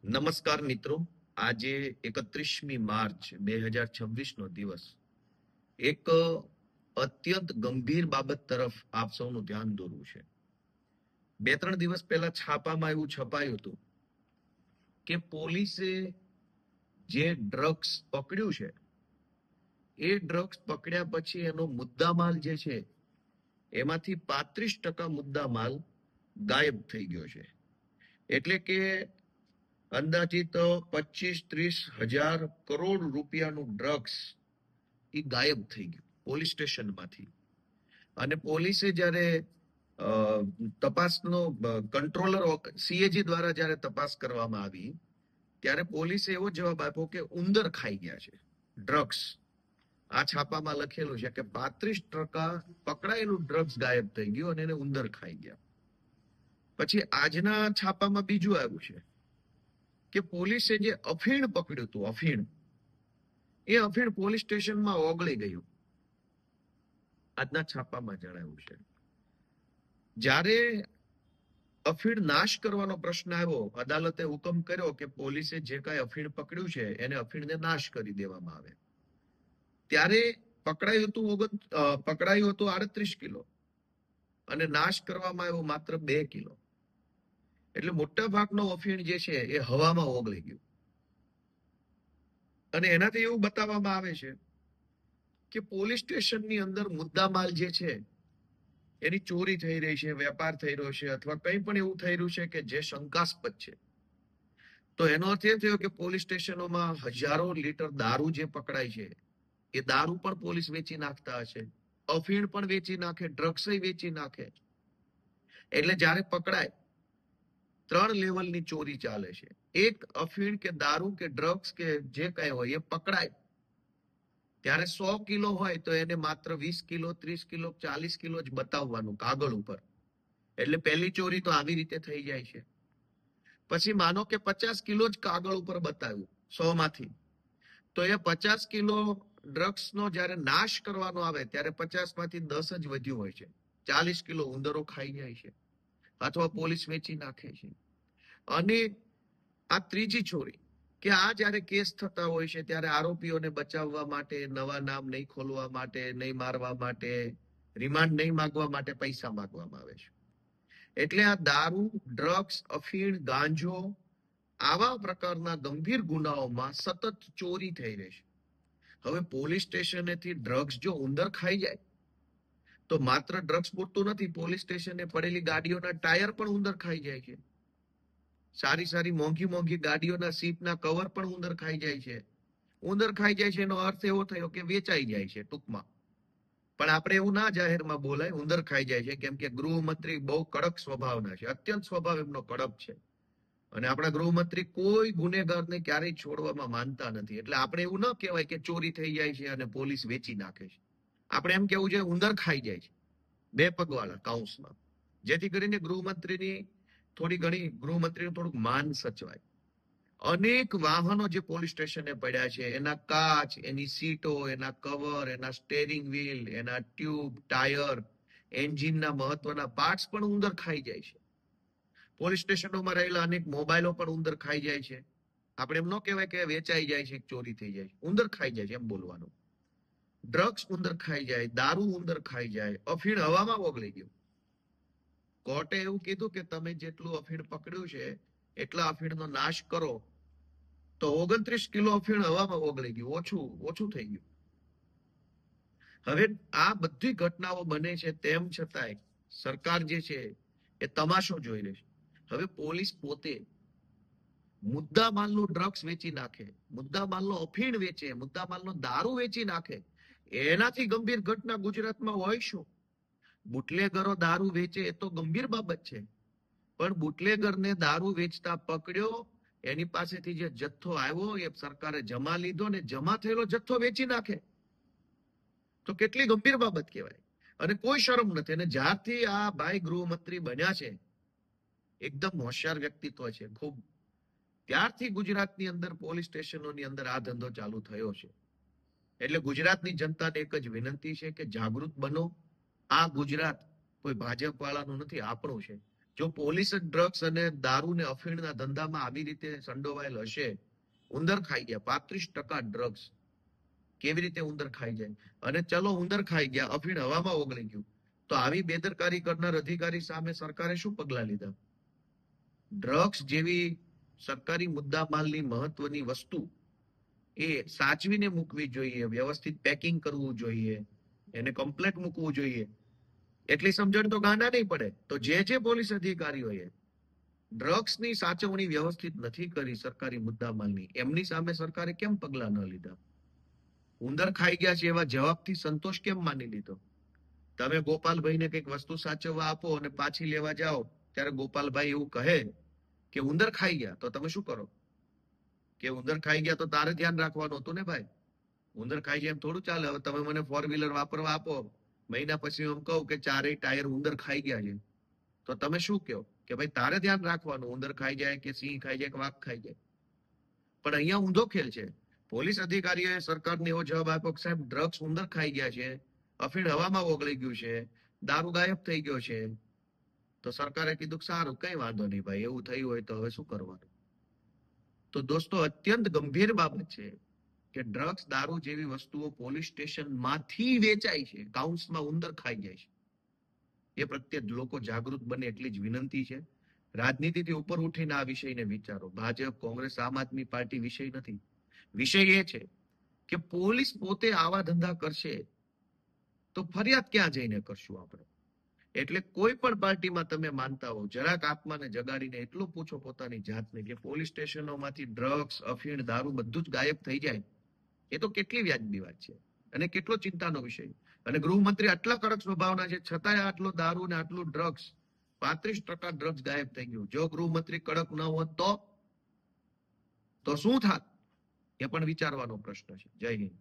નમસ્કાર મિત્રો. આજે 31મી માર્ચ 2026 નો દિવસ એક અત્યંત ગંભીર બાબત તરફ આપ સૌનું ધ્યાન દોરવું છે. 2-3 દિવસ પહેલા છાપામાં એવું છપાયું હતું કે પોલીસે જે ડ્રગ્સ પકડ્યું છે એ ડ્રગ્સ પકડ્યા પછી એનો મુદ્દામાલ જે છે એમાંથી 35% મુદ્દામાલ ગાયબ થઈ ગયો છે. એટલે કે અંદાજિત 25-30 હજાર કરોડ રૂપિયાનું ડ્રગ્સ એ ગાયબ થઈ ગયું પોલીસ સ્ટેશનમાંથી. અને પોલીસે જ્યારે તપાસનો કંટ્રોલર સીએજી દ્વારા જ્યારે તપાસ કરવામાં આવી ત્યારે પોલીસે એવો જવાબ આપ્યો કે ઉંદર ખાઈ ગયા છે ડ્રગ્સ. આ છાપામાં લખેલું છે કે 35% પકડાયેલું ડ્રગ્સ ગાયબ થઈ ગયું અને એને ઉંદર ખાઈ ગયા. પછી આજના છાપામાં બીજું આવ્યું છે કે પોલીસે જે અફીણ પકડ્યું હતું, એ અફીણ પોલીસ સ્ટેશનમાં ઓગળી ગયું. આજના છાપામાં જણાવ્યું છે. જ્યારે અફીણ નાશ કરવાનો પ્રશ્ન આવ્યો, અદાલતે હુકમ કર્યો કે પોલીસે જે કાંઈ અફીણ પકડ્યું છે એને અફીણને નાશ કરી દેવામાં આવે. ત્યારે પકડાયું હતું 38 કિલો અને નાશ કરવામાં આવ્યો માત્ર 2 કિલો. એટલે મોટા ભાગનો અફીણ જે છે એ હવામાં ઓગળી ગયું. અને એનાથી એવું બતાવવામાં આવે છે કે પોલીસ સ્ટેશનની અંદર મુદ્દામાલ જે છે એની ચોરી થઈ રહી છે, વેપાર થઈ રહ્યો છે, અથવા કંઈ પણ એવું થઈ રહ્યું છે કે જે શંકાસ્પદ છે. તો એનો અર્થ એ થયો કે પોલીસ સ્ટેશનોમાં હજારો લીટર દારૂ જે પકડાય છે એ દારૂ પણ પોલીસ વેચી નાખતા હશે, અફીણ પણ વેચી નાખે, ડ્રગ્સ વેચી નાખે. એટલે જ્યારે પકડાય 3 લેવલની ચોરી ચાલે છે. એક અફીણ કે દારૂ કે ડ્રગ્સ કે જે કઈ હોય એ પકડાય ત્યારે 100 કિલો હોય તો એને માત્ર 20 કિલો, 30 કિલો, 40 કિલો જ બતાવવાનું કાગળ ઉપર. એટલે પહેલી ચોરી તો આવી રીતે થઈ જાય છે. પછી માનો કે 50 કિલો જ કાગળ ઉપર બતાવ્યું 100 માંથી, તો એ 50 કિલો ડ્રગ્સનો જ્યારે નાશ કરવાનો આવે ત્યારે 50 માંથી 10 જ વધ્યું હોય છે. 40 કિલો ઉંદરો ખાઈ જાય છે અથવા પોલીસ વેચી નાખે છે. અને આ ત્રીજી ચોરી કે આ જ્યારે કેસ થતા હોય છે ત્યારે આરોપીઓને બચાવવા માટે, નવા નામ નહીં ખોલવા માટે, નહીં મારવા માટે, રિમાન્ડ નહીં માંગવા માટે પૈસા માંગવામાં આવે છે. એટલે આ દારૂ, ડ્રગ્સ, અફીણ, ગાંજો આવા પ્રકારના ગંભીર ગુનાઓમાં સતત ચોરી થઈ રહી છે. હવે પોલીસ સ્ટેશનેથી ડ્રગ્સ જો ઉંદર ખાઈ જાય તો માત્ર ડ્રગ્સ પૂરતું નથી, પોલીસ સ્ટેશને પડેલી ગાડીઓના ટાયર પણ ઉંદર ખાઈ જાય છે. સારી સારી મોંઘી ગાડીઓના સીટના કવર પણ ઉંદર ખાઈ જાય છે. ઉંદર ખાઈ જાય છે એનો અર્થ એવો થયો કે વેચાઈ જાય છે ટૂંકમાં. પણ આપણે એવું ના જાહેરમાં બોલાય ઉંદર ખાઈ જાય છે, કેમ કે ગૃહમંત્રી બહુ કડક સ્વભાવના છે, અત્યંત સ્વભાવ એમનો કડક છે. અને આપણા ગૃહમંત્રી કોઈ ગુનેગારને ક્યારેય છોડવામાં માનતા નથી. એટલે આપણે એવું ન કહેવાય કે ચોરી થઈ જાય છે અને પોલીસ વેચી નાખે છે. આપણે એમ કેવું છે ઉંદર ખાઈ જાય છે, 2 પગવાળા કૌંસમાં, જેથી કરીને ગૃહમંત્રીનું થોડુંક માન સચવાય. અનેક વાહનો જે પોલીસ સ્ટેશને પડ્યા છે એના કાચ, એની સીટો, એના કવર, એના સ્ટેરિંગ વ્હીલ, એના ટ્યુબ, ટાયર, એન્જિનના મહત્વના પાર્ટ્સ પણ ઉંદર ખાઈ જાય છે. પોલીસ સ્ટેશનોમાં રહેલા અનેક મોબાઈલો પણ ઉંદર ખાઈ જાય છે. આપણે એમ ન કહેવાય કે વેચાઈ જાય છે, ચોરી થઈ જાય છે, ઉંદર ખાઈ જાય છે એમ બોલવાનું. ડ્રગ્સ ઉંદર ખાઈ જાય, દારૂ ઉંદર ખાઈ જાય, અફીણ હવામાં ઓગળી ગયું. કોર્ટે એવું કીધું કે તમે જેટલું અફીણ પકડ્યું છે એટલા અફીણનો નાશ કરો, તો 29 કિલો અફીણ હવામાં ઓગળી ગયું, ઓછું થઈ ગયું. હવે આ બધી ઘટનાઓ બને છે તેમ છતાંય સરકાર જે છે એ તમાશો જોઈ રહી છે. હવે પોલીસ પોતે મુદ્દામાલનું ડ્રગ્સ વેચી નાખે, મુદ્દામાલનો અફીણ વેચે, મુદ્દામાલનો દારૂ વેચી નાખે, એનાથી ગંભીર ઘટના ગુજરાતમાં હોય શું? બુટલેગરો દારૂ વેચે એ તો ગંભીર બાબત છે, પણ બુટલેગરને દારૂ વેચતા પકડ્યો, એની પાસેથી જે જથ્થો આવ્યો એ સરકારે જમા લીધો ને જમા થયેલો જથ્થો વેચી નાખે તો કેટલી ગંભીર બાબત કહેવાય. અને કોઈ શરમ નથી. અને જ્યારથી આ ભાઈ ગૃહમંત્રી બન્યા છે, એકદમ હોશિયાર વ્યક્તિત્વ છે ખૂબ, ત્યારથી ગુજરાતની અંદર પોલીસ સ્ટેશનોની અંદર આ ધંધો ચાલુ થયો છે. એટલે ગુજરાતની જનતાને એક જ વિનંતી છે કે જાગૃત બનો. આ ગુજરાત કોઈ ભાજપ વાળાનું નથી, આપણું છે. જો પોલીસ જ ડ્રગ્સ અને દારૂ ને અફીણના ધંધામાં આવી રીતે સંડોવાયેલ હશે, ઉંદર ખાઈ ગયા 35% ડ્રગ્સ, કેવી રીતે ઉંદર ખાઈ જાય? અને ચલો ઉંદર ખાઈ ગયા, અફીણ હવામાં ઓગળી ગયું, તો આવી બેદરકારી કરનાર અધિકારી સામે સરકારે શું પગલા લીધા? ડ્રગ્સ જેવી સરકારી મુદ્દામાલની મહત્વની વસ્તુ એ સાચવીને મૂકવી જોઈએ, વ્યવસ્થિત પેકિંગ કરવું જોઈએ, એને કમ્પ્લેટ મૂકવું જોઈએ. એટલી સમજણ તો ગાંડા નહીં પડે. તો જે પોલીસ અધિકારીઓએ ડ્રગ્સની સાચવણી વ્યવસ્થિત નથી કરી સરકારી મુદ્દામાલની, એમની સામે સરકારે કેમ પગલા ન લીધા? ઉંદર ખાઈ ગયા છે એવા જવાબથી સંતોષ કેમ માની લીધો? તમે ગોપાલભાઈને કંઈક વસ્તુ સાચવવા આપો અને પાછી લેવા જાઓ, ત્યારે ગોપાલભાઈ એવું કહે કે ઉંદર ખાઈ ગયા, તો તમે શું કરો? કે ઉંદર ખાઈ ગયા તો તારે ધ્યાન રાખવાનું હતું ને ભાઈ. ઉંદર ખાઈ જાય એમ થોડું ચાલે. હવે તમે મને 4 વ્હીલર વાપરવા આપો, મહિના પછી હું કહું કે ચારેય ટાયર ઉંદર ખાઈ ગયા છે, તો તમે શું કહો? કે ભાઈ તારે ધ્યાન રાખવાનું, ઉંદર ખાઈ જાય કે સિંહ ખાઈ જાય કે વાઘ ખાઈ જાય. પણ અહીંયા ઊંધો ખેલ છે. પોલીસ અધિકારીએ સરકારને એવો જવાબ આપ્યો કે સાહેબ ડ્રગ્સ ઉંદર ખાઈ ગયા છે, અફીણ હવામાં ઓગળી ગયું છે, દારૂ ગાયબ થઈ ગયો છે. તો સરકારે કીધું કે સારું, કઈ વાંધો નહીં ભાઈ, એવું થયું હોય તો હવે શું કરવાનું? તો દોસ્તો, અત્યંત ગંભીર બાબત છે કે ડ્રગ્સ, દારૂ જેવી વસ્તુઓ પોલીસ સ્ટેશનમાંથી વેચાય છે, કાઉન્સમાં ઉંદર ખાઈ જાય છે. એ પ્રત્યે લોકો જાગૃત બને એટલી જ વિનંતી છે. રાજનીતિથી ઉપર ઉઠીને આ વિષયને વિચારો. ભાજપ, કોંગ્રેસ, આમ આદમી પાર્ટી વિષય નથી. વિષય એ છે કે પોલીસ પોતે આવા ધંધા કરશે તો ફરિયાદ ક્યાં જઈને કરશું આપણે? એટલે કોઈ પણ પાર્ટીમાં તમે માનતા હો, જરાક આત્માને જગાડીને એટલું પૂછો પોતાની જાતને કે પોલીસ સ્ટેશનોમાંથી ડ્રગ્સ, અફીણ, દારૂ બધું જ ગાયબ થઈ જાય, એ તો કેટલી વ્યાજબી વાત છે અને કેટલો ચિંતાનો વિષય. અને ગૃહમંત્રી આટલા કડક સ્વભાવના છે, છતાંય આટલો દારૂ ને આટલું ડ્રગ્સ, 35% ડ્રગ્સ ગાયબ થઈ ગયું. જો ગૃહમંત્રી કડક ન હોત તો શું થાત? એ પણ વિચારવાનો પ્રશ્ન છે. જય હિન્દ.